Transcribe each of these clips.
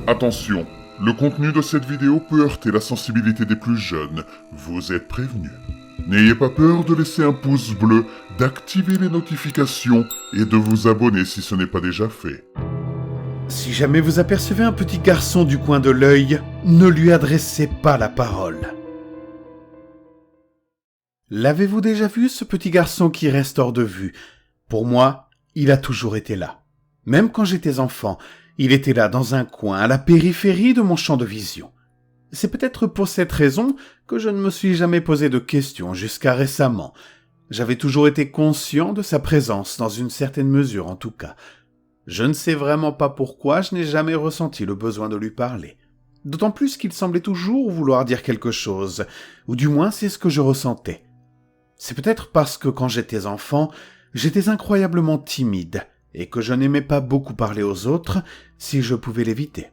Attention, le contenu de cette vidéo peut heurter la sensibilité des plus jeunes, vous êtes prévenus. N'ayez pas peur de laisser un pouce bleu, d'activer les notifications et de vous abonner si ce n'est pas déjà fait. Si jamais vous apercevez un petit garçon du coin de l'œil, ne lui adressez pas la parole. L'avez-vous déjà vu, ce petit garçon qui reste hors de vue ? Pour moi, il a toujours été là. Même quand j'étais enfant, il était là dans un coin, à la périphérie de mon champ de vision. C'est peut-être pour cette raison que je ne me suis jamais posé de questions jusqu'à récemment. J'avais toujours été conscient de sa présence, dans une certaine mesure en tout cas. Je ne sais vraiment pas pourquoi je n'ai jamais ressenti le besoin de lui parler. D'autant plus qu'il semblait toujours vouloir dire quelque chose, ou du moins c'est ce que je ressentais. C'est peut-être parce que quand j'étais enfant, j'étais incroyablement timide, et que je n'aimais pas beaucoup parler aux autres si je pouvais l'éviter.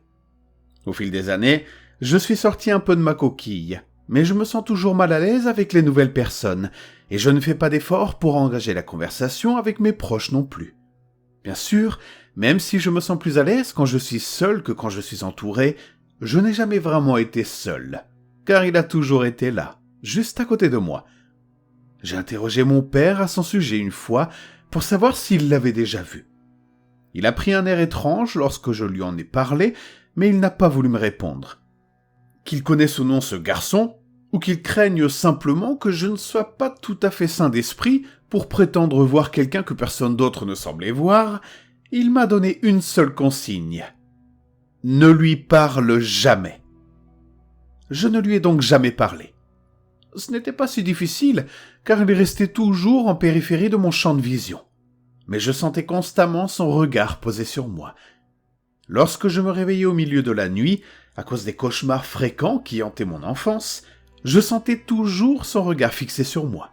Au fil des années, je suis sorti un peu de ma coquille, mais je me sens toujours mal à l'aise avec les nouvelles personnes, et je ne fais pas d'efforts pour engager la conversation avec mes proches non plus. Bien sûr, même si je me sens plus à l'aise quand je suis seul que quand je suis entouré, je n'ai jamais vraiment été seul, car il a toujours été là, juste à côté de moi. J'ai interrogé mon père à son sujet une fois pour savoir s'il l'avait déjà vu. Il a pris un air étrange lorsque je lui en ai parlé, mais il n'a pas voulu me répondre. Qu'il connaisse ou non ce garçon, ou qu'il craigne simplement que je ne sois pas tout à fait sain d'esprit pour prétendre voir quelqu'un que personne d'autre ne semblait voir, il m'a donné une seule consigne. Ne lui parle jamais. Je ne lui ai donc jamais parlé. Ce n'était pas si difficile, car il restait toujours en périphérie de mon champ de vision. Mais je sentais constamment son regard posé sur moi. Lorsque je me réveillais au milieu de la nuit, à cause des cauchemars fréquents qui hantaient mon enfance, je sentais toujours son regard fixé sur moi.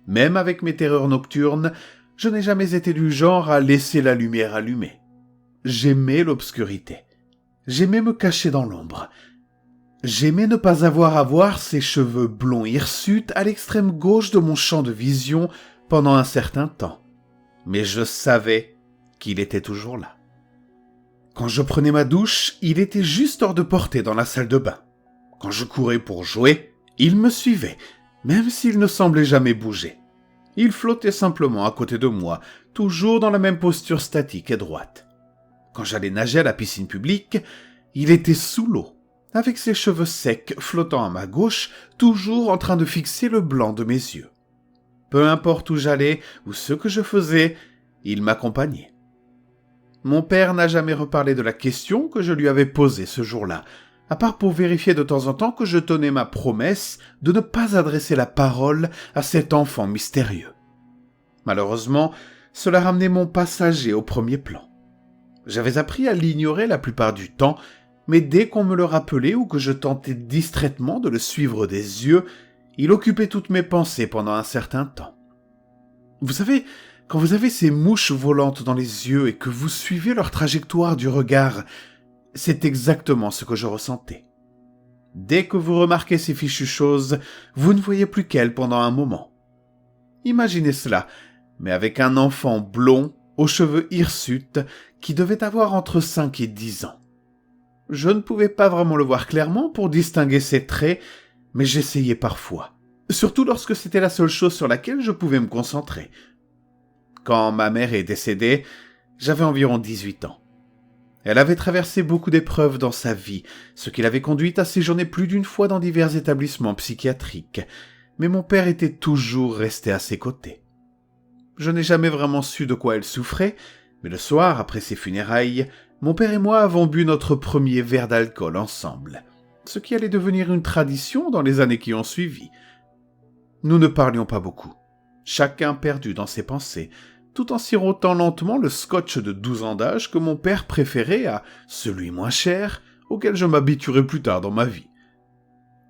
Même avec mes terreurs nocturnes, je n'ai jamais été du genre à laisser la lumière allumée. J'aimais l'obscurité. J'aimais me cacher dans l'ombre. J'aimais ne pas avoir à voir ses cheveux blonds hirsutes à l'extrême gauche de mon champ de vision pendant un certain temps. Mais je savais qu'il était toujours là. Quand je prenais ma douche, il était juste hors de portée dans la salle de bain. Quand je courais pour jouer, il me suivait, même s'il ne semblait jamais bouger. Il flottait simplement à côté de moi, toujours dans la même posture statique et droite. Quand j'allais nager à la piscine publique, il était sous l'eau, avec ses cheveux secs flottant à ma gauche, toujours en train de fixer le blanc de mes yeux. Peu importe où j'allais ou ce que je faisais, il m'accompagnait. Mon père n'a jamais reparlé de la question que je lui avais posée ce jour-là, à part pour vérifier de temps en temps que je tenais ma promesse de ne pas adresser la parole à cet enfant mystérieux. Malheureusement, cela ramenait mon passager au premier plan. J'avais appris à l'ignorer la plupart du temps, mais dès qu'on me le rappelait ou que je tentais distraitement de le suivre des yeux, il occupait toutes mes pensées pendant un certain temps. Vous savez, quand vous avez ces mouches volantes dans les yeux et que vous suivez leur trajectoire du regard, c'est exactement ce que je ressentais. Dès que vous remarquez ces fichues choses, vous ne voyez plus qu'elles pendant un moment. Imaginez cela, mais avec un enfant blond, aux cheveux hirsutes, qui devait avoir entre 5 et 10 ans. Je ne pouvais pas vraiment le voir clairement pour distinguer ses traits, mais j'essayais parfois, surtout lorsque c'était la seule chose sur laquelle je pouvais me concentrer. Quand ma mère est décédée, j'avais environ 18 ans. Elle avait traversé beaucoup d'épreuves dans sa vie, ce qui l'avait conduite à séjourner plus d'une fois dans divers établissements psychiatriques, mais mon père était toujours resté à ses côtés. Je n'ai jamais vraiment su de quoi elle souffrait, mais le soir, après ses funérailles, mon père et moi avons bu notre premier verre d'alcool ensemble, ce qui allait devenir une tradition dans les années qui ont suivi. Nous ne parlions pas beaucoup, chacun perdu dans ses pensées, tout en sirotant lentement le scotch de 12 ans d'âge que mon père préférait à celui moins cher, auquel je m'habituerai plus tard dans ma vie.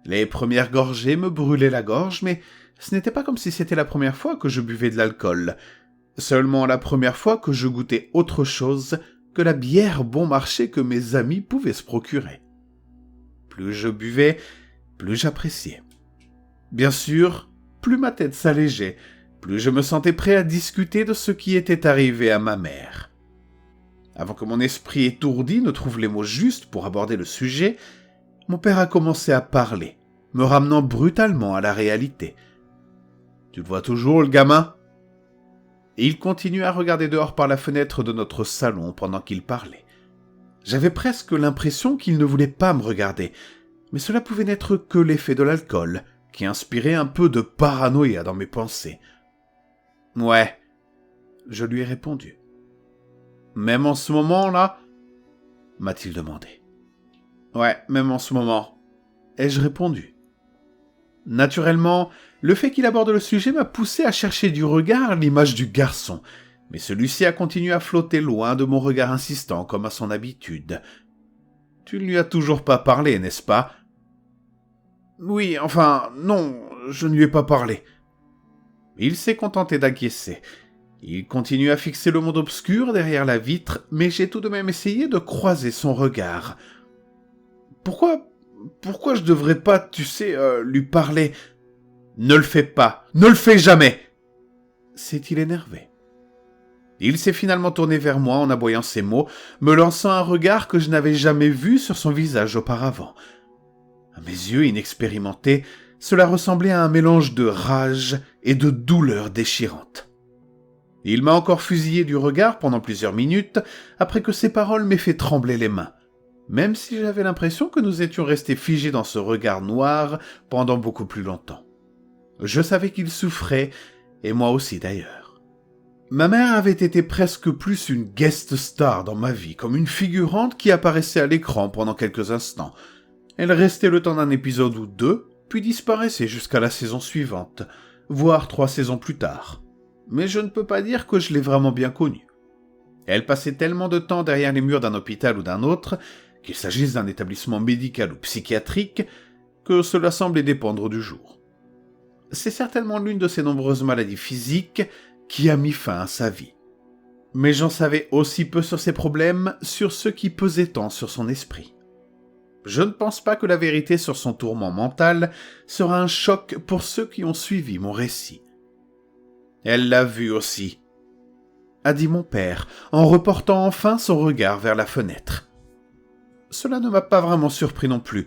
Les premières gorgées me brûlaient la gorge, mais ce n'était pas comme si c'était la première fois que je buvais de l'alcool, seulement la première fois que je goûtais autre chose que la bière bon marché que mes amis pouvaient se procurer. Plus je buvais, plus j'appréciais. Bien sûr, plus ma tête s'allégeait, plus je me sentais prêt à discuter de ce qui était arrivé à ma mère. Avant que mon esprit étourdi ne trouve les mots justes pour aborder le sujet, mon père a commencé à parler, me ramenant brutalement à la réalité. « Tu le vois toujours, le gamin ?» Et il continuait à regarder dehors par la fenêtre de notre salon pendant qu'il parlait. J'avais presque l'impression qu'il ne voulait pas me regarder, mais cela pouvait n'être que l'effet de l'alcool, qui inspirait un peu de paranoïa dans mes pensées. « Ouais, » je lui ai répondu. « Même en ce moment-là » m'a-t-il demandé. « Ouais, même en ce moment » ai-je répondu. Naturellement, le fait qu'il aborde le sujet m'a poussé à chercher du regard l'image du garçon, mais celui-ci a continué à flotter loin de mon regard insistant comme à son habitude. « Tu ne lui as toujours pas parlé, n'est-ce pas ?»« Oui, enfin, non, je ne lui ai pas parlé. » Il s'est contenté d'acquiescer. Il continue à fixer le monde obscur derrière la vitre, mais j'ai tout de même essayé de croiser son regard. « Pourquoi je devrais pas, tu sais, lui parler ? » ?»« Ne le fais pas, ne le fais jamais !» s'est-il énervé. Il s'est finalement tourné vers moi en aboyant ces mots, me lançant un regard que je n'avais jamais vu sur son visage auparavant. À mes yeux inexpérimentés, cela ressemblait à un mélange de rage et de douleur déchirante. Il m'a encore fusillé du regard pendant plusieurs minutes, après que ses paroles m'aient fait trembler les mains, même si j'avais l'impression que nous étions restés figés dans ce regard noir pendant beaucoup plus longtemps. Je savais qu'il souffrait, et moi aussi d'ailleurs. Ma mère avait été presque plus une guest star dans ma vie, comme une figurante qui apparaissait à l'écran pendant quelques instants. Elle restait le temps d'un épisode ou deux, puis disparaissait jusqu'à la saison suivante, voire 3 saisons plus tard. Mais je ne peux pas dire que je l'ai vraiment bien connue. Elle passait tellement de temps derrière les murs d'un hôpital ou d'un autre, qu'il s'agisse d'un établissement médical ou psychiatrique, que cela semblait dépendre du jour. C'est certainement l'une de ses nombreuses maladies physiques qui a mis fin à sa vie. Mais j'en savais aussi peu sur ses problèmes, sur ce qui pesait tant sur son esprit. Je ne pense pas que la vérité sur son tourment mental sera un choc pour ceux qui ont suivi mon récit. Elle l'a vu aussi, a dit mon père, en reportant enfin son regard vers la fenêtre. Cela ne m'a pas vraiment surpris non plus,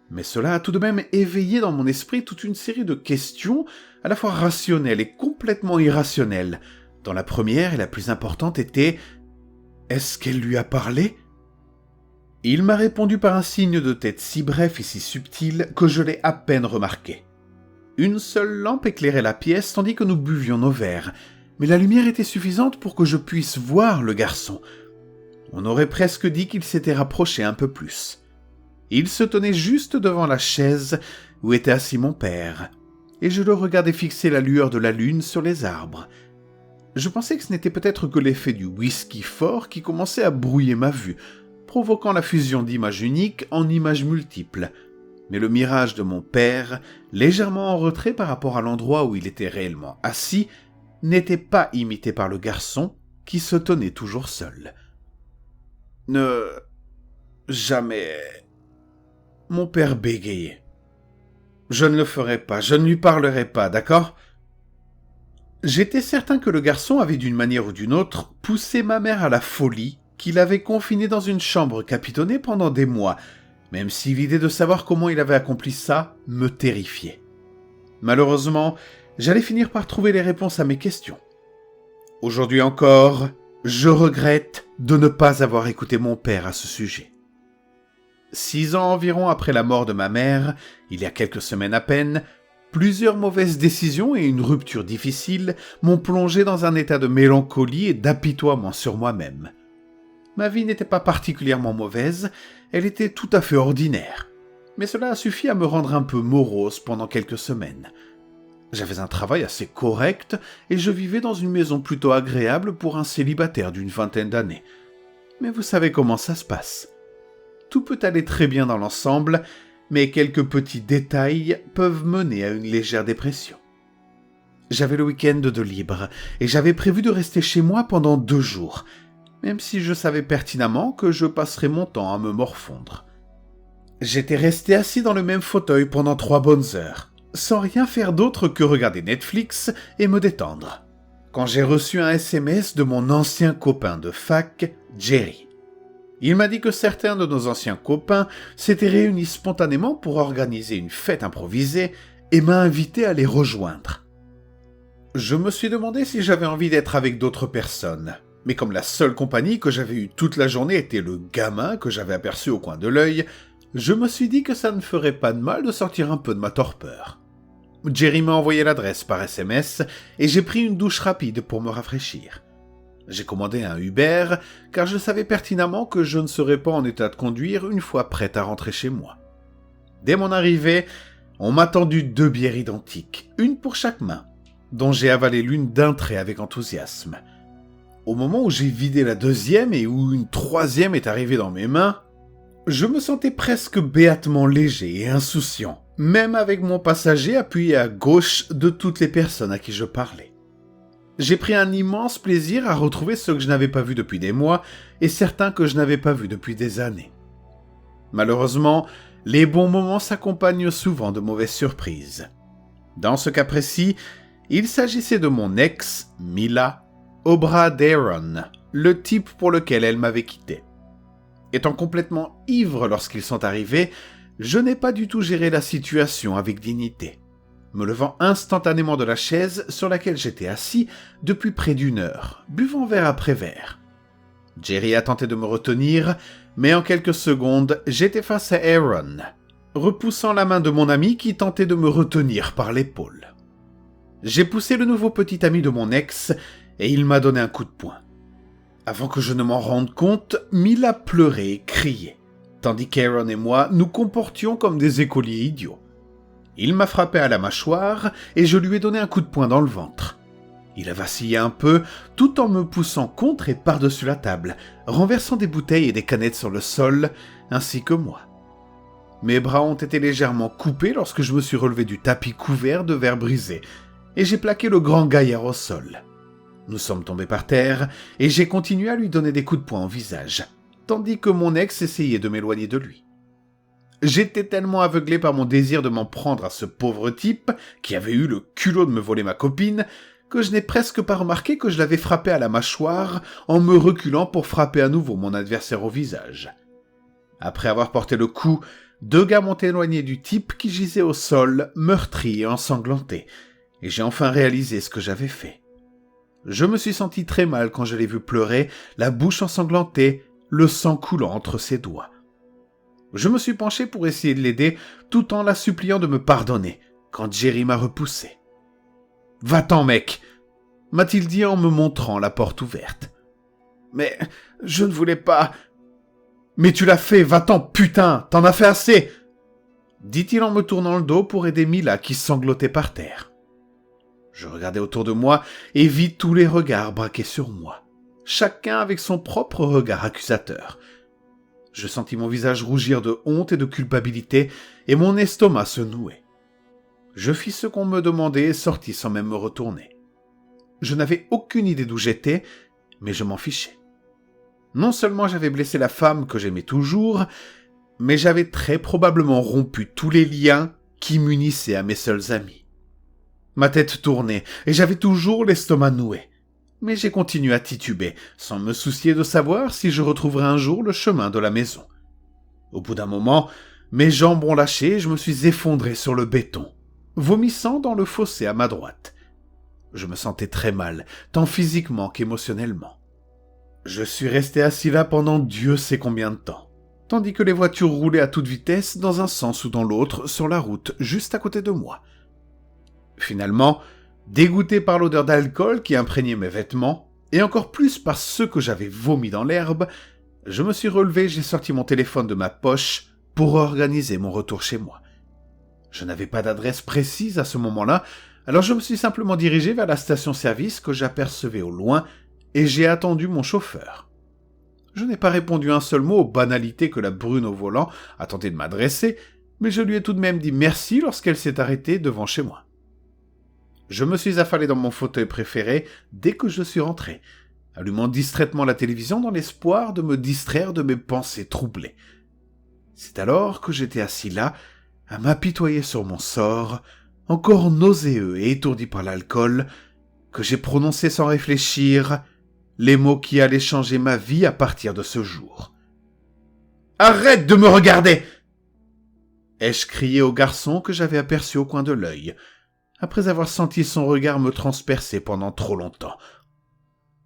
mais cela a tout de même éveillé dans mon esprit toute une série de questions, à la fois rationnelles et complètement irrationnelles, dont la première et la plus importante était « Est-ce qu'elle lui a parlé ?» Il m'a répondu par un signe de tête si bref et si subtil que je l'ai à peine remarqué. Une seule lampe éclairait la pièce tandis que nous buvions nos verres, mais la lumière était suffisante pour que je puisse voir le garçon. On aurait presque dit qu'il s'était rapproché un peu plus. Il se tenait juste devant la chaise où était assis mon père, et je le regardais fixer la lueur de la lune sur les arbres. Je pensais que ce n'était peut-être que l'effet du whisky fort qui commençait à brouiller ma vue, provoquant la fusion d'images uniques en images multiples. Mais le mirage de mon père, légèrement en retrait par rapport à l'endroit où il était réellement assis, n'était pas imité par le garçon qui se tenait toujours seul. Jamais... Mon père bégayait. Je ne le ferai pas, je ne lui parlerai pas, d'accord ? J'étais certain que le garçon avait d'une manière ou d'une autre poussé ma mère à la folie, qui l'avait confiné dans une chambre capitonnée pendant des mois, même si l'idée de savoir comment il avait accompli ça me terrifiait. Malheureusement, j'allais finir par trouver les réponses à mes questions. Aujourd'hui encore, je regrette de ne pas avoir écouté mon père à ce sujet. 6 ans environ après la mort de ma mère, il y a quelques semaines à peine, plusieurs mauvaises décisions et une rupture difficile m'ont plongé dans un état de mélancolie et d'apitoiement sur moi-même. Ma vie n'était pas particulièrement mauvaise, elle était tout à fait ordinaire. Mais cela a suffi à me rendre un peu morose pendant quelques semaines. J'avais un travail assez correct et je vivais dans une maison plutôt agréable pour un célibataire d'une 20aine d'années. Mais vous savez comment ça se passe. Tout peut aller très bien dans l'ensemble, mais quelques petits détails peuvent mener à une légère dépression. J'avais le week-end de libre et j'avais prévu de rester chez moi pendant 2 jours, même si je savais pertinemment que je passerais mon temps à me morfondre. J'étais resté assis dans le même fauteuil pendant 3 bonnes heures, sans rien faire d'autre que regarder Netflix et me détendre, quand j'ai reçu un SMS de mon ancien copain de fac, Jerry. Il m'a dit que certains de nos anciens copains s'étaient réunis spontanément pour organiser une fête improvisée et m'a invité à les rejoindre. Je me suis demandé si j'avais envie d'être avec d'autres personnes, mais comme la seule compagnie que j'avais eue toute la journée était le gamin que j'avais aperçu au coin de l'œil, je me suis dit que ça ne ferait pas de mal de sortir un peu de ma torpeur. Jerry m'a envoyé l'adresse par SMS et j'ai pris une douche rapide pour me rafraîchir. J'ai commandé un Uber car je savais pertinemment que je ne serais pas en état de conduire une fois prêt à rentrer chez moi. Dès mon arrivée, on m'a tendu 2 bières identiques, une pour chaque main, dont j'ai avalé l'une d'un trait avec enthousiasme. Au moment où j'ai vidé la deuxième et où une troisième est arrivée dans mes mains, je me sentais presque béatement léger et insouciant, même avec mon passager appuyé à gauche de toutes les personnes à qui je parlais. J'ai pris un immense plaisir à retrouver ceux que je n'avais pas vus depuis des mois et certains que je n'avais pas vus depuis des années. Malheureusement, les bons moments s'accompagnent souvent de mauvaises surprises. Dans ce cas précis, il s'agissait de mon ex, Mila, au bras d'Aaron, le type pour lequel elle m'avait quitté. Étant complètement ivre lorsqu'ils sont arrivés, je n'ai pas du tout géré la situation avec dignité, me levant instantanément de la chaise sur laquelle j'étais assis depuis près d'1 heure, buvant verre après verre. Jerry a tenté de me retenir, mais en quelques secondes, j'étais face à Aaron, repoussant la main de mon ami qui tentait de me retenir par l'épaule. J'ai poussé le nouveau petit ami de mon ex et il m'a donné un coup de poing. Avant que je ne m'en rende compte, Mila pleurait et criait, tandis qu'Aaron et moi nous comportions comme des écoliers idiots. Il m'a frappé à la mâchoire et je lui ai donné un coup de poing dans le ventre. Il a vacillé un peu, tout en me poussant contre et par-dessus la table, renversant des bouteilles et des canettes sur le sol, ainsi que moi. Mes bras ont été légèrement coupés lorsque je me suis relevé du tapis couvert de verre brisé, et j'ai plaqué le grand gaillard au sol. Nous sommes tombés par terre, et j'ai continué à lui donner des coups de poing au visage, tandis que mon ex essayait de m'éloigner de lui. J'étais tellement aveuglé par mon désir de m'en prendre à ce pauvre type, qui avait eu le culot de me voler ma copine, que je n'ai presque pas remarqué que je l'avais frappé à la mâchoire en me reculant pour frapper à nouveau mon adversaire au visage. Après avoir porté le coup, 2 gars m'ont éloigné du type qui gisait au sol, meurtri et ensanglanté, et j'ai enfin réalisé ce que j'avais fait. Je me suis senti très mal quand je l'ai vu pleurer, la bouche ensanglantée, le sang coulant entre ses doigts. Je me suis penché pour essayer de l'aider, tout en la suppliant de me pardonner, quand Jerry m'a repoussé. « Va-t'en, mec !» m'a-t-il dit en me montrant la porte ouverte. « Mais je ne voulais pas... »« Mais tu l'as fait, va-t'en, putain, t'en as fait assez !» dit-il en me tournant le dos pour aider Mila qui sanglotait par terre. Je regardais autour de moi et vis tous les regards braqués sur moi, chacun avec son propre regard accusateur. Je sentis mon visage rougir de honte et de culpabilité et mon estomac se nouer. Je fis ce qu'on me demandait et sortis sans même me retourner. Je n'avais aucune idée d'où j'étais, mais je m'en fichais. Non seulement j'avais blessé la femme que j'aimais toujours, mais j'avais très probablement rompu tous les liens qui m'unissaient à mes seuls amis. Ma tête tournait et j'avais toujours l'estomac noué. Mais j'ai continué à tituber, sans me soucier de savoir si je retrouverais un jour le chemin de la maison. Au bout d'un moment, mes jambes ont lâché et je me suis effondré sur le béton, vomissant dans le fossé à ma droite. Je me sentais très mal, tant physiquement qu'émotionnellement. Je suis resté assis là pendant Dieu sait combien de temps, tandis que les voitures roulaient à toute vitesse dans un sens ou dans l'autre sur la route juste à côté de moi. Finalement, dégoûté par l'odeur d'alcool qui imprégnait mes vêtements, et encore plus par ceux que j'avais vomis dans l'herbe, je me suis relevé et j'ai sorti mon téléphone de ma poche pour organiser mon retour chez moi. Je n'avais pas d'adresse précise à ce moment-là, alors je me suis simplement dirigé vers la station-service que j'apercevais au loin et j'ai attendu mon chauffeur. Je n'ai pas répondu un seul mot aux banalités que la brune au volant a tenté de m'adresser, mais je lui ai tout de même dit merci lorsqu'elle s'est arrêtée devant chez moi. Je me suis affalé dans mon fauteuil préféré dès que je suis rentré, allumant distraitement la télévision dans l'espoir de me distraire de mes pensées troublées. C'est alors que j'étais assis là, à m'apitoyer sur mon sort, encore nauséeux et étourdi par l'alcool, que j'ai prononcé sans réfléchir les mots qui allaient changer ma vie à partir de ce jour. « Arrête de me regarder !» ai-je crié au garçon que j'avais aperçu au coin de l'œil, après avoir senti son regard me transpercer pendant trop longtemps.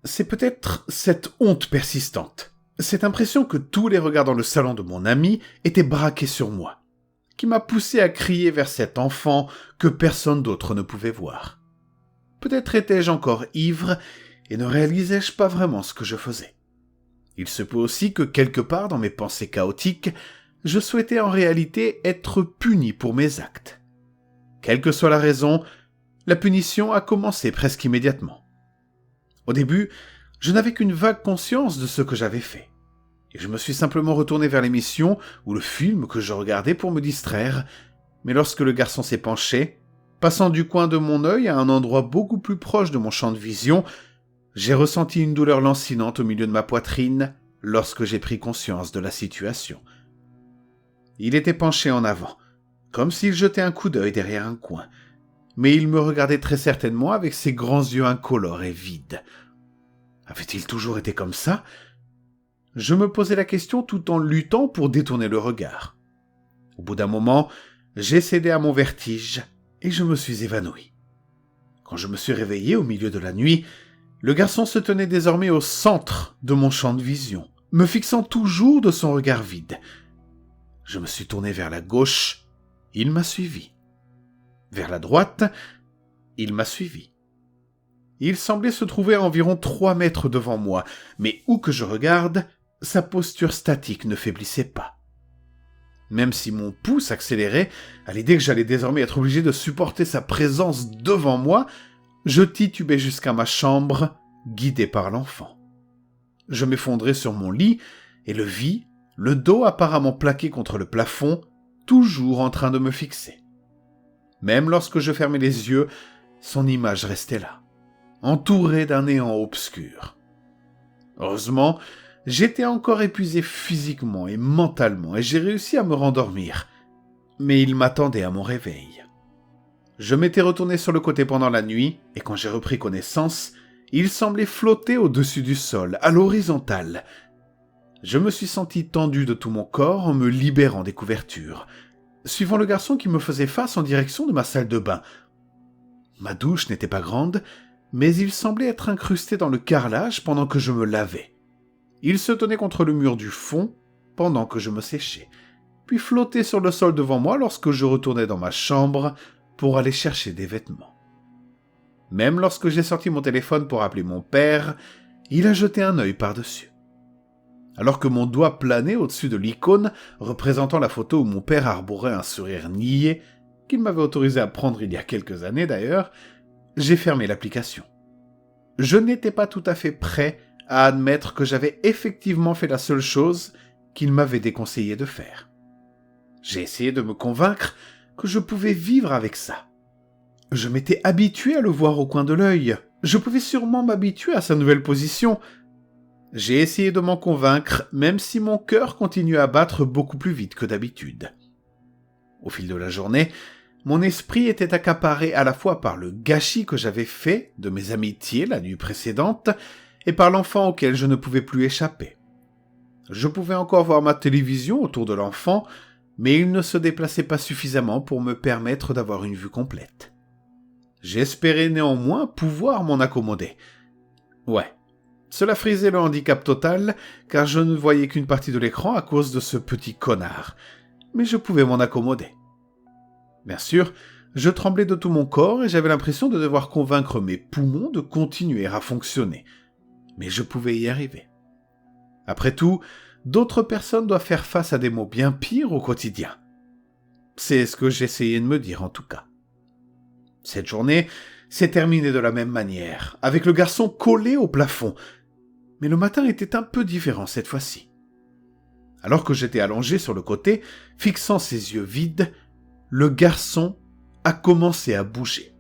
C'est peut-être cette honte persistante, cette impression que tous les regards dans le salon de mon ami étaient braqués sur moi, qui m'a poussé à crier vers cet enfant que personne d'autre ne pouvait voir. Peut-être étais-je encore ivre et ne réalisais-je pas vraiment ce que je faisais. Il se peut aussi que quelque part dans mes pensées chaotiques, je souhaitais en réalité être puni pour mes actes. Quelle que soit la raison, la punition a commencé presque immédiatement. Au début, je n'avais qu'une vague conscience de ce que j'avais fait, et je me suis simplement retourné vers l'émission ou le film que je regardais pour me distraire, mais lorsque le garçon s'est penché, passant du coin de mon œil à un endroit beaucoup plus proche de mon champ de vision, j'ai ressenti une douleur lancinante au milieu de ma poitrine lorsque j'ai pris conscience de la situation. Il était penché en avant, comme s'il jetait un coup d'œil derrière un coin, mais il me regardait très certainement avec ses grands yeux incolores et vides. Avait-il toujours été comme ça ? Je me posais la question tout en luttant pour détourner le regard. Au bout d'un moment, j'ai cédé à mon vertige et je me suis évanoui. Quand je me suis réveillé au milieu de la nuit, le garçon se tenait désormais au centre de mon champ de vision, me fixant toujours de son regard vide. Je me suis tourné vers la gauche, il m'a suivi. Vers la droite, il m'a suivi. Il semblait se trouver à environ 3 mètres devant moi, mais où que je regarde, sa posture statique ne faiblissait pas. Même si mon pouls s'accélérait, à l'idée que j'allais désormais être obligé de supporter sa présence devant moi, je titubais jusqu'à ma chambre, guidé par l'enfant. Je m'effondrai sur mon lit et le vis, le dos apparemment plaqué contre le plafond, toujours en train de me fixer. Même lorsque je fermais les yeux, son image restait là, entourée d'un néant obscur. Heureusement, j'étais encore épuisé physiquement et mentalement et j'ai réussi à me rendormir. Mais il m'attendait à mon réveil. Je m'étais retourné sur le côté pendant la nuit et quand j'ai repris connaissance, il semblait flotter au-dessus du sol, à l'horizontale. Je me suis senti tendu de tout mon corps en me libérant des couvertures, suivant le garçon qui me faisait face en direction de ma salle de bain. Ma douche n'était pas grande, mais il semblait être incrusté dans le carrelage pendant que je me lavais. Il se tenait contre le mur du fond pendant que je me séchais, puis flottait sur le sol devant moi lorsque je retournais dans ma chambre pour aller chercher des vêtements. Même lorsque j'ai sorti mon téléphone pour appeler mon père, il a jeté un œil par-dessus. Alors que mon doigt planait au-dessus de l'icône représentant la photo où mon père arborait un sourire niais, qu'il m'avait autorisé à prendre il y a quelques années d'ailleurs, j'ai fermé l'application. Je n'étais pas tout à fait prêt à admettre que j'avais effectivement fait la seule chose qu'il m'avait déconseillé de faire. J'ai essayé de me convaincre que je pouvais vivre avec ça. Je m'étais habitué à le voir au coin de l'œil. Je pouvais sûrement m'habituer à sa nouvelle position. J'ai essayé de m'en convaincre, même si mon cœur continuait à battre beaucoup plus vite que d'habitude. Au fil de la journée, mon esprit était accaparé à la fois par le gâchis que j'avais fait de mes amitiés la nuit précédente et par l'enfant auquel je ne pouvais plus échapper. Je pouvais encore voir ma télévision autour de l'enfant, mais il ne se déplaçait pas suffisamment pour me permettre d'avoir une vue complète. J'espérais néanmoins pouvoir m'en accommoder. Ouais. Cela frisait le handicap total, car je ne voyais qu'une partie de l'écran à cause de ce petit connard. Mais je pouvais m'en accommoder. Bien sûr, je tremblais de tout mon corps et j'avais l'impression de devoir convaincre mes poumons de continuer à fonctionner. Mais je pouvais y arriver. Après tout, d'autres personnes doivent faire face à des maux bien pires au quotidien. C'est ce que j'essayais de me dire en tout cas. Cette journée s'est terminée de la même manière, avec le garçon collé au plafond. Mais le matin était un peu différent cette fois-ci. Alors que j'étais allongé sur le côté, fixant ses yeux vides, le garçon a commencé à bouger.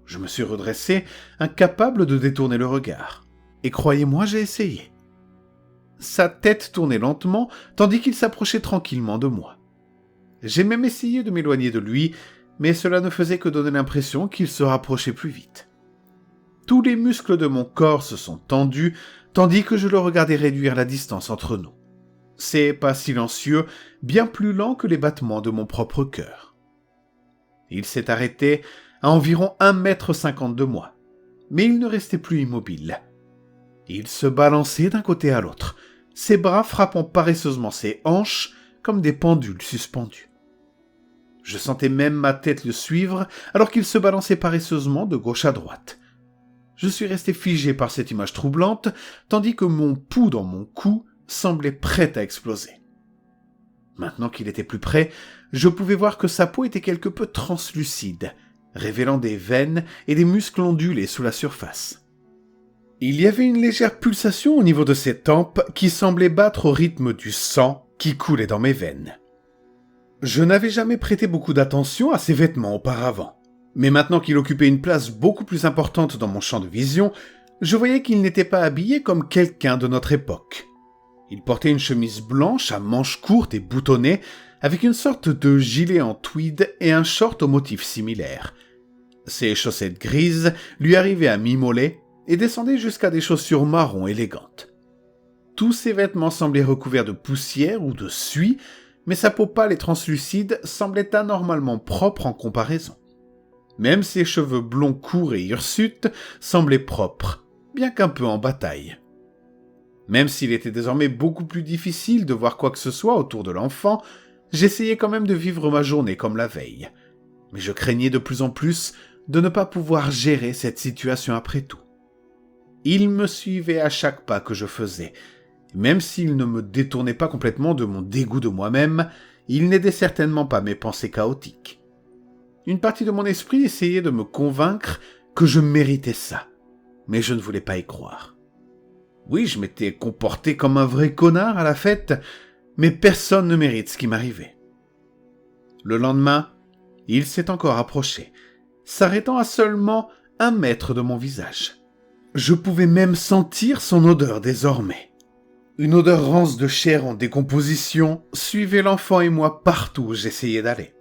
Je me suis redressé, incapable de détourner le regard. Et croyez-moi, j'ai essayé. Sa tête tournait lentement, tandis qu'il s'approchait tranquillement de moi. J'ai même essayé de m'éloigner de lui, mais cela ne faisait que donner l'impression qu'il se rapprochait plus vite. Tous les muscles de mon corps se sont tendus, tandis que je le regardais réduire la distance entre nous. Ses pas silencieux, bien plus lents que les battements de mon propre cœur. Il s'est arrêté à environ 1,50 m de moi, mais il ne restait plus immobile. Il se balançait d'un côté à l'autre, ses bras frappant paresseusement ses hanches comme des pendules suspendues. Je sentais même ma tête le suivre alors qu'il se balançait paresseusement de gauche à droite. Je suis resté figé par cette image troublante, tandis que mon pouls dans mon cou semblait prêt à exploser. Maintenant qu'il était plus près, je pouvais voir que sa peau était quelque peu translucide, révélant des veines et des muscles ondulés sous la surface. Il y avait une légère pulsation au niveau de ses tempes qui semblait battre au rythme du sang qui coulait dans mes veines. Je n'avais jamais prêté beaucoup d'attention à ses vêtements auparavant, mais maintenant qu'il occupait une place beaucoup plus importante dans mon champ de vision, je voyais qu'il n'était pas habillé comme quelqu'un de notre époque. Il portait une chemise blanche à manches courtes et boutonnées, avec une sorte de gilet en tweed et un short au motif similaire. Ses chaussettes grises lui arrivaient à mi-mollet et descendaient jusqu'à des chaussures marron élégantes. Tous ses vêtements semblaient recouverts de poussière ou de suie, mais sa peau pâle et translucide semblait anormalement propre en comparaison. Même ses cheveux blonds courts et hirsutes semblaient propres, bien qu'un peu en bataille. Même s'il était désormais beaucoup plus difficile de voir quoi que ce soit autour de l'enfant, j'essayais quand même de vivre ma journée comme la veille. Mais je craignais de plus en plus de ne pas pouvoir gérer cette situation après tout. Il me suivait à chaque pas que je faisais. Même s'il ne me détournait pas complètement de mon dégoût de moi-même, il n'aidait certainement pas mes pensées chaotiques. Une partie de mon esprit essayait de me convaincre que je méritais ça, mais je ne voulais pas y croire. Oui, je m'étais comporté comme un vrai connard à la fête, mais personne ne mérite ce qui m'arrivait. Le lendemain, il s'est encore approché, s'arrêtant à seulement 1 mètre de mon visage. Je pouvais même sentir son odeur désormais. Une odeur rance de chair en décomposition suivait l'enfant et moi partout où j'essayais d'aller.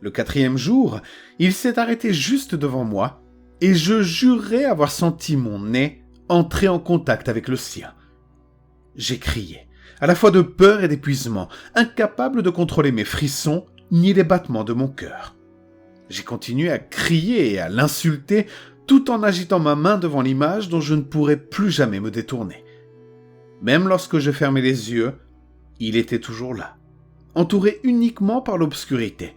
Le 4e jour, il s'est arrêté juste devant moi, et je jurais avoir senti mon nez entrer en contact avec le sien. J'ai crié, à la fois de peur et d'épuisement, incapable de contrôler mes frissons ni les battements de mon cœur. J'ai continué à crier et à l'insulter tout en agitant ma main devant l'image dont je ne pourrais plus jamais me détourner. Même lorsque je fermais les yeux, il était toujours là, entouré uniquement par l'obscurité.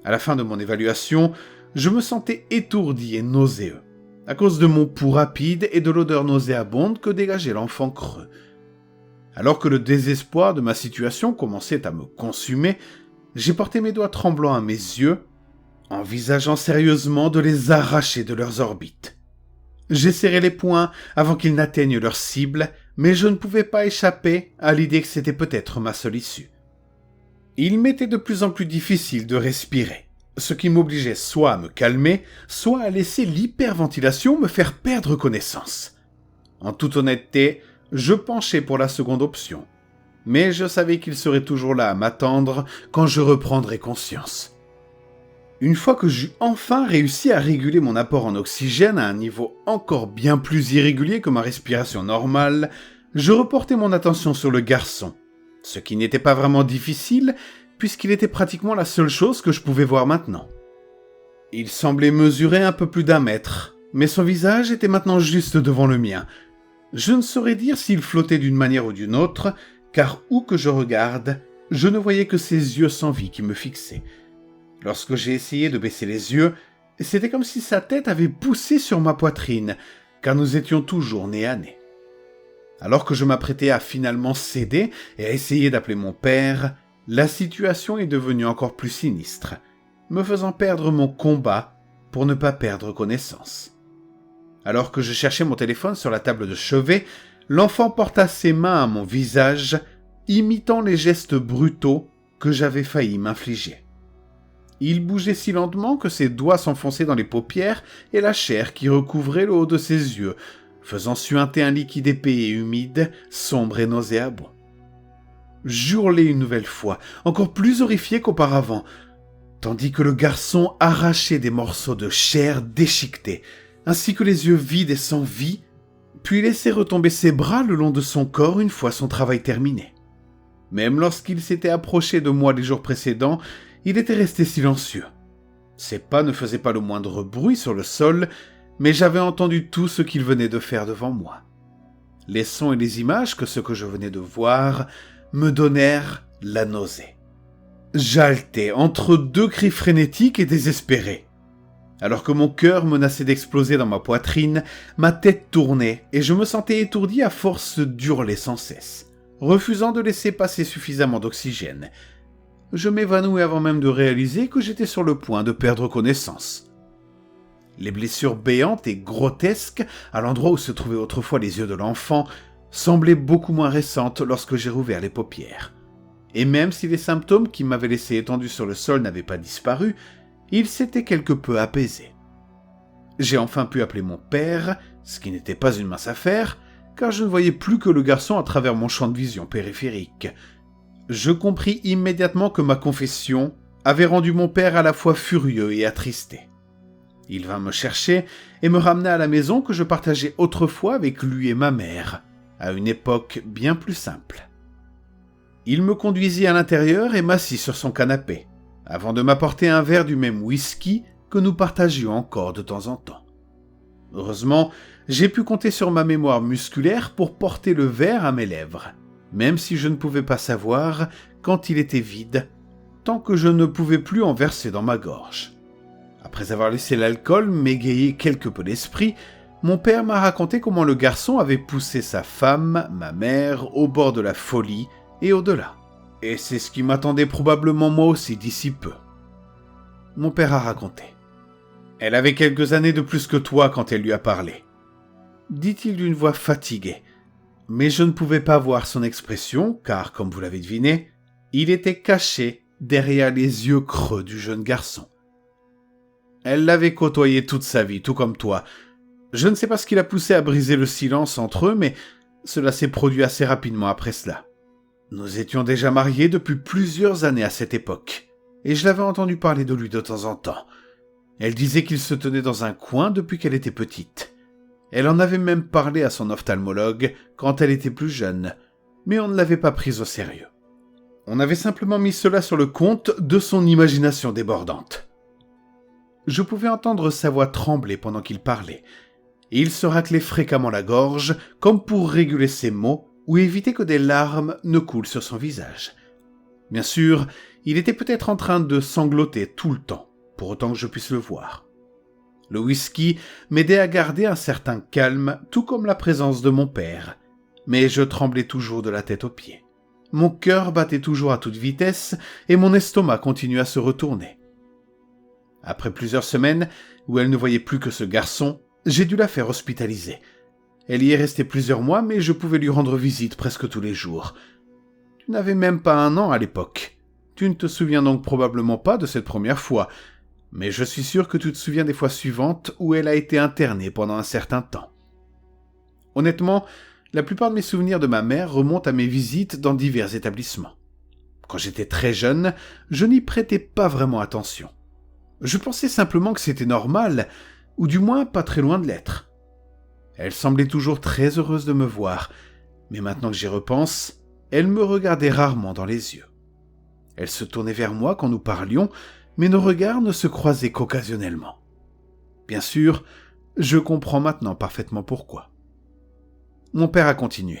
À la fin de mon évaluation, je me sentais étourdi et nauséeux, à cause de mon pouls rapide et de l'odeur nauséabonde que dégageait l'enfant creux. Alors que le désespoir de ma situation commençait à me consumer, j'ai porté mes doigts tremblants à mes yeux, envisageant sérieusement de les arracher de leurs orbites. J'ai serré les poings avant qu'ils n'atteignent leur cible, mais je ne pouvais pas échapper à l'idée que c'était peut-être ma seule issue. Il m'était de plus en plus difficile de respirer, ce qui m'obligeait soit à me calmer, soit à laisser l'hyperventilation me faire perdre connaissance. En toute honnêteté, je penchais pour la seconde option, mais je savais qu'il serait toujours là à m'attendre quand je reprendrais conscience. Une fois que j'eus enfin réussi à réguler mon apport en oxygène à un niveau encore bien plus irrégulier que ma respiration normale, je reportai mon attention sur le garçon, ce qui n'était pas vraiment difficile puisqu'il était pratiquement la seule chose que je pouvais voir maintenant. Il semblait mesurer un peu plus d'1 mètre, mais son visage était maintenant juste devant le mien. Je ne saurais dire s'il flottait d'une manière ou d'une autre, car où que je regarde, je ne voyais que ses yeux sans vie qui me fixaient. Lorsque j'ai essayé de baisser les yeux, c'était comme si sa tête avait poussé sur ma poitrine, car nous étions toujours nez à nez. Alors que je m'apprêtais à finalement céder et à essayer d'appeler mon père, la situation est devenue encore plus sinistre, me faisant perdre mon combat pour ne pas perdre connaissance. Alors que je cherchais mon téléphone sur la table de chevet, l'enfant porta ses mains à mon visage, imitant les gestes brutaux que j'avais failli m'infliger. Il bougeait si lentement que ses doigts s'enfonçaient dans les paupières et la chair qui recouvrait le haut de ses yeux, faisant suinter un liquide épais et humide, sombre et nauséabond. J'hurlai une nouvelle fois, encore plus horrifié qu'auparavant, tandis que le garçon arrachait des morceaux de chair déchiquetée, ainsi que les yeux vides et sans vie, puis laisser retomber ses bras le long de son corps une fois son travail terminé. Même lorsqu'il s'était approché de moi les jours précédents, il était resté silencieux. Ses pas ne faisaient pas le moindre bruit sur le sol, mais j'avais entendu tout ce qu'il venait de faire devant moi. Les sons et les images que ce que je venais de voir me donnèrent la nausée. J'haletais entre deux cris frénétiques et désespérés. Alors que mon cœur menaçait d'exploser dans ma poitrine, ma tête tournait et je me sentais étourdi à force d'hurler sans cesse, refusant de laisser passer suffisamment d'oxygène. Je m'évanouis avant même de réaliser que j'étais sur le point de perdre connaissance. Les blessures béantes et grotesques à l'endroit où se trouvaient autrefois les yeux de l'enfant semblaient beaucoup moins récentes lorsque j'ai rouvert les paupières. Et même si les symptômes qui m'avaient laissé étendu sur le sol n'avaient pas disparu, ils s'étaient quelque peu apaisés. J'ai enfin pu appeler mon père, ce qui n'était pas une mince affaire, car je ne voyais plus que le garçon à travers mon champ de vision périphérique. Je compris immédiatement que ma confession avait rendu mon père à la fois furieux et attristé. Il vint me chercher et me ramena à la maison que je partageais autrefois avec lui et ma mère, à une époque bien plus simple. Il me conduisit à l'intérieur et m'assit sur son canapé, avant de m'apporter un verre du même whisky que nous partagions encore de temps en temps. Heureusement, j'ai pu compter sur ma mémoire musculaire pour porter le verre à mes lèvres, même si je ne pouvais pas savoir quand il était vide, tant que je ne pouvais plus en verser dans ma gorge. Après avoir laissé l'alcool m'égayer quelque peu l'esprit, mon père m'a raconté comment le garçon avait poussé sa femme, ma mère, au bord de la folie et au-delà. Et c'est ce qui m'attendait probablement moi aussi d'ici peu. Mon père a raconté. Elle avait quelques années de plus que toi quand elle lui a parlé, dit-il d'une voix fatiguée. Mais je ne pouvais pas voir son expression, car, comme vous l'avez deviné, il était caché derrière les yeux creux du jeune garçon. Elle l'avait côtoyé toute sa vie, tout comme toi. Je ne sais pas ce qui l'a poussé à briser le silence entre eux, mais cela s'est produit assez rapidement après cela. Nous étions déjà mariés depuis plusieurs années à cette époque, et je l'avais entendu parler de lui de temps en temps. Elle disait qu'il se tenait dans un coin depuis qu'elle était petite. Elle en avait même parlé à son ophtalmologue quand elle était plus jeune, mais on ne l'avait pas prise au sérieux. On avait simplement mis cela sur le compte de son imagination débordante. Je pouvais entendre sa voix trembler pendant qu'il parlait, et il se raclait fréquemment la gorge, comme pour réguler ses mots ou éviter que des larmes ne coulent sur son visage. Bien sûr, il était peut-être en train de sangloter tout le temps, pour autant que je puisse le voir. Le whisky m'aidait à garder un certain calme, tout comme la présence de mon père, mais je tremblais toujours de la tête aux pieds. Mon cœur battait toujours à toute vitesse et mon estomac continuait à se retourner. Après plusieurs semaines où elle ne voyait plus que ce garçon, j'ai dû la faire hospitaliser. Elle y est restée plusieurs mois, mais je pouvais lui rendre visite presque tous les jours. Tu n'avais même pas 1 an à l'époque. Tu ne te souviens donc probablement pas de cette première fois, mais je suis sûr que tu te souviens des fois suivantes où elle a été internée pendant un certain temps. Honnêtement, la plupart de mes souvenirs de ma mère remontent à mes visites dans divers établissements. Quand j'étais très jeune, je n'y prêtais pas vraiment attention. Je pensais simplement que c'était normal, ou du moins pas très loin de l'être. Elle semblait toujours très heureuse de me voir, mais maintenant que j'y repense, elle me regardait rarement dans les yeux. Elle se tournait vers moi quand nous parlions, mais nos regards ne se croisaient qu'occasionnellement. Bien sûr, je comprends maintenant parfaitement pourquoi. Mon père a continué.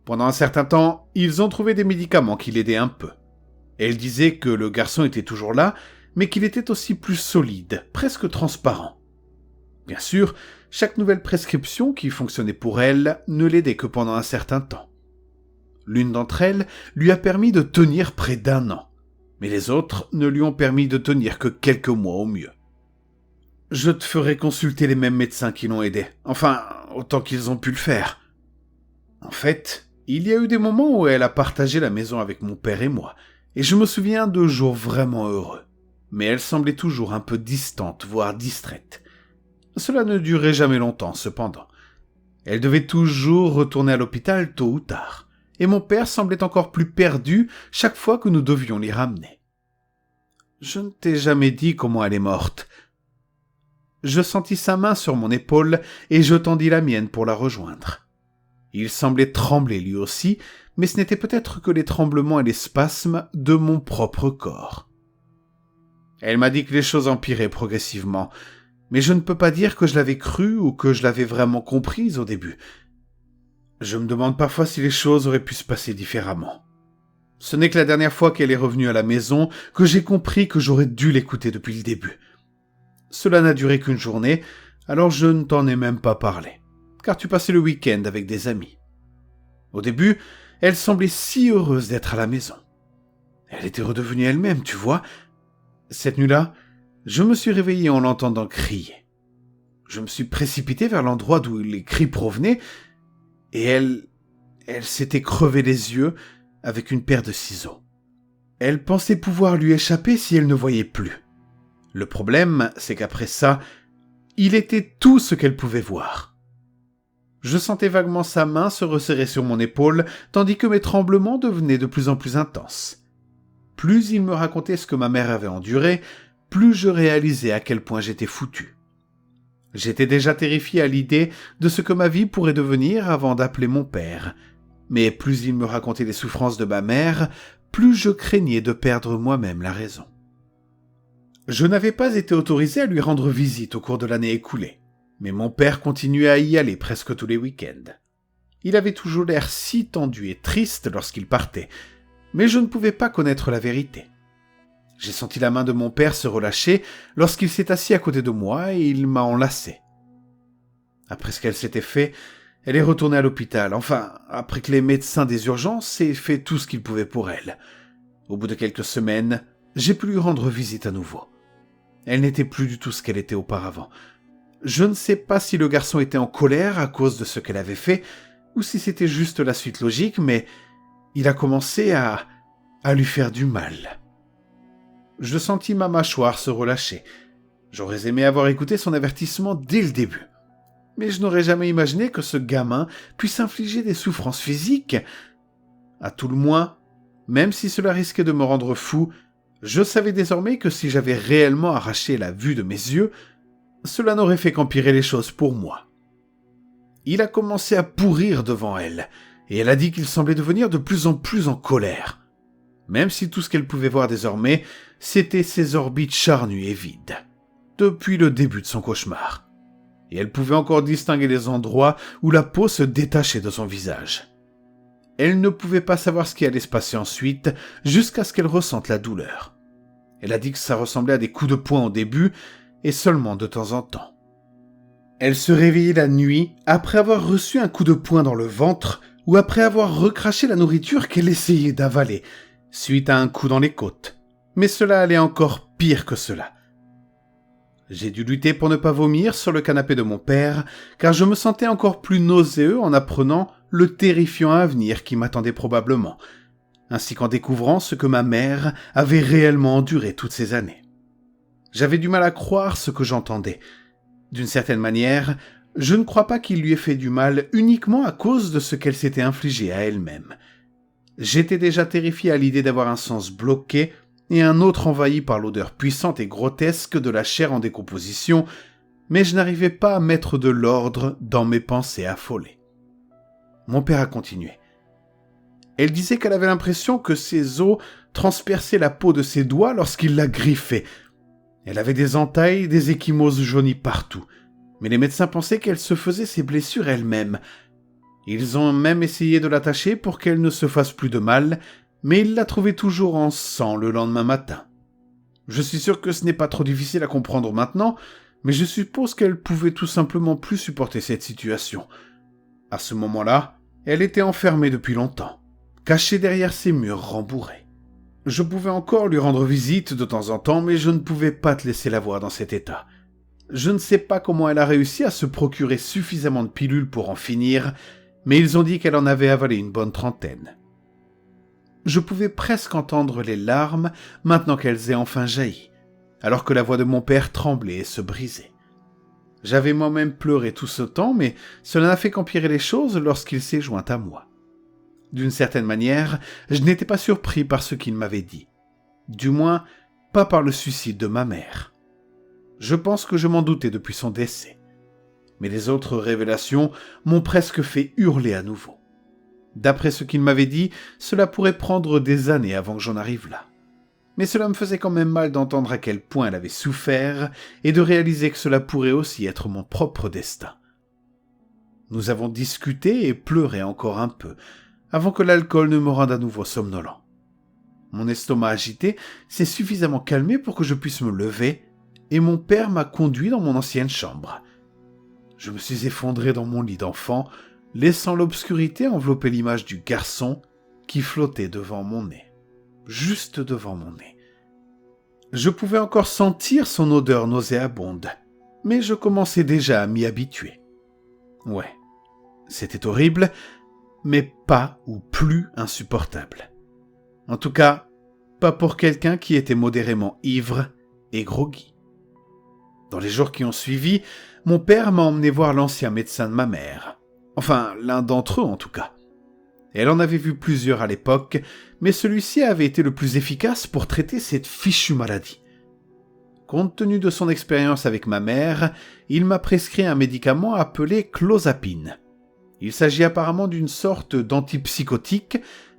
Pendant un certain temps, ils ont trouvé des médicaments qui l'aidaient un peu. Elle disait que le garçon était toujours là, mais qu'il était aussi plus solide, presque transparent. Bien sûr, chaque nouvelle prescription qui fonctionnait pour elle ne l'aidait que pendant un certain temps. L'une d'entre elles lui a permis de tenir près d'1 an, mais les autres ne lui ont permis de tenir que quelques mois au mieux. Je te ferai consulter les mêmes médecins qui l'ont aidé, enfin, autant qu'ils ont pu le faire. En fait, il y a eu des moments où elle a partagé la maison avec mon père et moi, et je me souviens de jours vraiment heureux. Mais elle semblait toujours un peu distante, voire distraite. Cela ne durait jamais longtemps, cependant. Elle devait toujours retourner à l'hôpital tôt ou tard, et mon père semblait encore plus perdu chaque fois que nous devions l'y ramener. Je ne t'ai jamais dit comment elle est morte. Je sentis sa main sur mon épaule et je tendis la mienne pour la rejoindre. Il semblait trembler lui aussi, mais ce n'était peut-être que les tremblements et les spasmes de mon propre corps. Elle m'a dit que les choses empiraient progressivement, mais je ne peux pas dire que je l'avais cru ou que je l'avais vraiment comprise au début. Je me demande parfois si les choses auraient pu se passer différemment. Ce n'est que la dernière fois qu'elle est revenue à la maison que j'ai compris que j'aurais dû l'écouter depuis le début. Cela n'a duré qu'une journée, alors je ne t'en ai même pas parlé, car tu passais le week-end avec des amis. Au début, elle semblait si heureuse d'être à la maison. Elle était redevenue elle-même, tu vois. Cette nuit-là, je me suis réveillé en l'entendant crier. Je me suis précipité vers l'endroit d'où les cris provenaient, et elle s'était crevé les yeux avec une paire de ciseaux. Elle pensait pouvoir lui échapper si elle ne voyait plus. Le problème, c'est qu'après ça, il était tout ce qu'elle pouvait voir. Je sentais vaguement sa main se resserrer sur mon épaule, tandis que mes tremblements devenaient de plus en plus intenses. Plus il me racontait ce que ma mère avait enduré, plus je réalisais à quel point j'étais foutu. J'étais déjà terrifié à l'idée de ce que ma vie pourrait devenir avant d'appeler mon père. Mais plus il me racontait les souffrances de ma mère, plus je craignais de perdre moi-même la raison. Je n'avais pas été autorisé à lui rendre visite au cours de l'année écoulée, mais mon père continuait à y aller presque tous les week-ends. Il avait toujours l'air si tendu et triste lorsqu'il partait, mais je ne pouvais pas connaître la vérité. J'ai senti la main de mon père se relâcher lorsqu'il s'est assis à côté de moi et il m'a enlacé. Après ce qu'elle s'était fait, elle est retournée à l'hôpital, enfin, après que les médecins des urgences aient fait tout ce qu'ils pouvaient pour elle. Au bout de quelques semaines, j'ai pu lui rendre visite à nouveau. Elle n'était plus du tout ce qu'elle était auparavant. Je ne sais pas si le garçon était en colère à cause de ce qu'elle avait fait, ou si c'était juste la suite logique, mais il a commencé à lui faire du mal. Je sentis ma mâchoire se relâcher. J'aurais aimé avoir écouté son avertissement dès le début. Mais je n'aurais jamais imaginé que ce gamin puisse infliger des souffrances physiques. À tout le moins, même si cela risquait de me rendre fou, je savais désormais que si j'avais réellement arraché la vue de mes yeux, cela n'aurait fait qu'empirer les choses pour moi. Il a commencé à pourrir devant elle, et elle a dit qu'il semblait devenir de plus en plus en colère. Même si tout ce qu'elle pouvait voir désormais, c'était ses orbites charnues et vides, depuis le début de son cauchemar. Et elle pouvait encore distinguer les endroits où la peau se détachait de son visage. Elle ne pouvait pas savoir ce qui allait se passer ensuite, jusqu'à ce qu'elle ressente la douleur. Elle a dit que ça ressemblait à des coups de poing au début, et seulement de temps en temps. Elle se réveillait la nuit après avoir reçu un coup de poing dans le ventre, ou après avoir recraché la nourriture qu'elle essayait d'avaler, suite à un coup dans les côtes. Mais cela allait encore pire que cela. J'ai dû lutter pour ne pas vomir sur le canapé de mon père, car je me sentais encore plus nauséeux en apprenant le terrifiant avenir qui m'attendait probablement, ainsi qu'en découvrant ce que ma mère avait réellement enduré toutes ces années. J'avais du mal à croire ce que j'entendais. D'une certaine manière, je ne crois pas qu'il lui ait fait du mal uniquement à cause de ce qu'elle s'était infligé à elle-même. J'étais déjà terrifié à l'idée d'avoir un sens bloqué et un autre envahi par l'odeur puissante et grotesque de la chair en décomposition, mais je n'arrivais pas à mettre de l'ordre dans mes pensées affolées. Mon père a continué. Elle disait qu'elle avait l'impression que ses os transperçaient la peau de ses doigts lorsqu'il la griffait. Elle avait des entailles, des ecchymoses jaunies partout, mais les médecins pensaient qu'elle se faisait ses blessures elle-même. Ils ont même essayé de l'attacher pour qu'elle ne se fasse plus de mal, mais ils la trouvaient toujours en sang le lendemain matin. Je suis sûr que ce n'est pas trop difficile à comprendre maintenant, mais je suppose qu'elle pouvait tout simplement plus supporter cette situation. À ce moment-là, elle était enfermée depuis longtemps, cachée derrière ses murs rembourrés. Je pouvais encore lui rendre visite de temps en temps, mais je ne pouvais pas te laisser la voir dans cet état. Je ne sais pas comment elle a réussi à se procurer suffisamment de pilules pour en finir, mais ils ont dit qu'elle en avait avalé une bonne 30. Je pouvais presque entendre les larmes maintenant qu'elles aient enfin jailli, alors que la voix de mon père tremblait et se brisait. J'avais moi-même pleuré tout ce temps, mais cela n'a fait qu'empirer les choses lorsqu'il s'est joint à moi. D'une certaine manière, je n'étais pas surpris par ce qu'il m'avait dit. Du moins, pas par le suicide de ma mère. Je pense que je m'en doutais depuis son décès. Mais les autres révélations m'ont presque fait hurler à nouveau. D'après ce qu'il m'avait dit, cela pourrait prendre des années avant que j'en arrive là. Mais cela me faisait quand même mal d'entendre à quel point elle avait souffert et de réaliser que cela pourrait aussi être mon propre destin. Nous avons discuté et pleuré encore un peu, avant que l'alcool ne me rende à nouveau somnolent. Mon estomac agité s'est suffisamment calmé pour que je puisse me lever, et mon père m'a conduit dans mon ancienne chambre. Je me suis effondré dans mon lit d'enfant, laissant l'obscurité envelopper l'image du garçon qui flottait devant mon nez, juste devant mon nez. Je pouvais encore sentir son odeur nauséabonde, mais je commençais déjà à m'y habituer. Ouais, c'était horrible, mais pas ou plus insupportable. En tout cas, pas pour quelqu'un qui était modérément ivre et groggy. Dans les jours qui ont suivi, mon père m'a emmené voir l'ancien médecin de ma mère. Enfin, l'un d'entre eux en tout cas. Elle en avait vu plusieurs à l'époque, mais celui-ci avait été le plus efficace pour traiter cette fichue maladie. Compte tenu de son expérience avec ma mère, il m'a prescrit un médicament appelé clozapine. Il s'agit apparemment d'une sorte d'antipsychotique,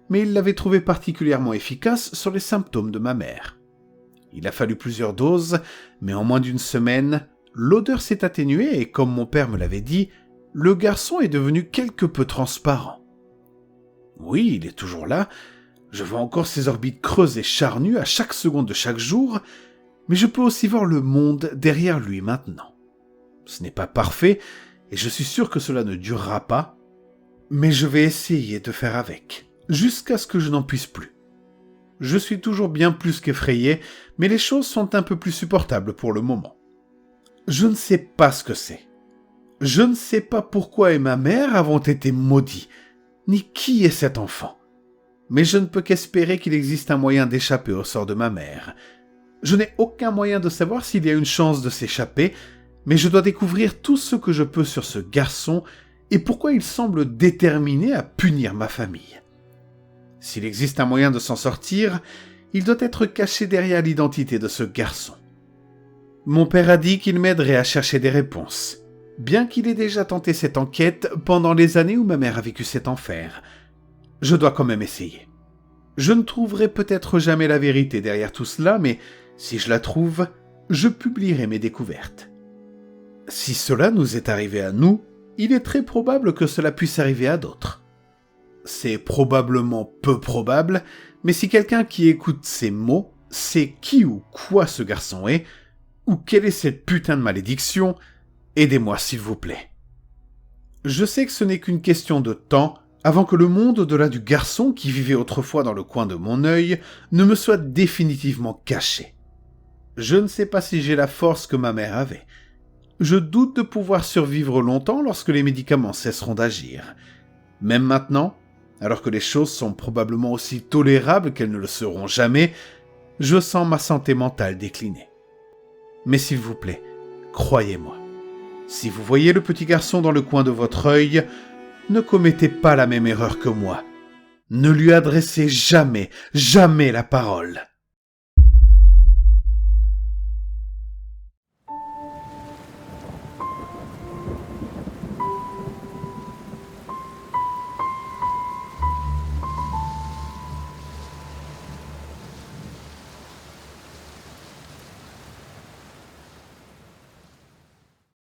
mais il l'avait trouvé particulièrement efficace sur les symptômes de ma mère. Il a fallu plusieurs doses, mais en moins d'une semaine, l'odeur s'est atténuée et comme mon père me l'avait dit, le garçon est devenu quelque peu transparent. Oui, il est toujours là, je vois encore ses orbites creuses et charnues à chaque seconde de chaque jour, mais je peux aussi voir le monde derrière lui maintenant. Ce n'est pas parfait, et je suis sûr que cela ne durera pas, mais je vais essayer de faire avec, jusqu'à ce que je n'en puisse plus. Je suis toujours bien plus qu'effrayé, mais les choses sont un peu plus supportables pour le moment. Je ne sais pas ce que c'est. Je ne sais pas pourquoi et ma mère avons été maudits, ni qui est cet enfant. Mais je ne peux qu'espérer qu'il existe un moyen d'échapper au sort de ma mère. Je n'ai aucun moyen de savoir s'il y a une chance de s'échapper, mais je dois découvrir tout ce que je peux sur ce garçon et pourquoi il semble déterminé à punir ma famille. S'il existe un moyen de s'en sortir, il doit être caché derrière l'identité de ce garçon. Mon père a dit qu'il m'aiderait à chercher des réponses, bien qu'il ait déjà tenté cette enquête pendant les années où ma mère a vécu cet enfer. Je dois quand même essayer. Je ne trouverai peut-être jamais la vérité derrière tout cela, mais si je la trouve, je publierai mes découvertes. Si cela nous est arrivé à nous, il est très probable que cela puisse arriver à d'autres. C'est probablement peu probable, mais si quelqu'un qui écoute ces mots sait qui ou quoi ce garçon est, ou quelle est cette putain de malédiction, aidez-moi s'il vous plaît. Je sais que ce n'est qu'une question de temps avant que le monde au-delà du garçon qui vivait autrefois dans le coin de mon œil ne me soit définitivement caché. Je ne sais pas si j'ai la force que ma mère avait. Je doute de pouvoir survivre longtemps lorsque les médicaments cesseront d'agir. Même maintenant, alors que les choses sont probablement aussi tolérables qu'elles ne le seront jamais, je sens ma santé mentale décliner. Mais s'il vous plaît, croyez-moi. Si vous voyez le petit garçon dans le coin de votre œil, ne commettez pas la même erreur que moi. Ne lui adressez jamais, jamais la parole.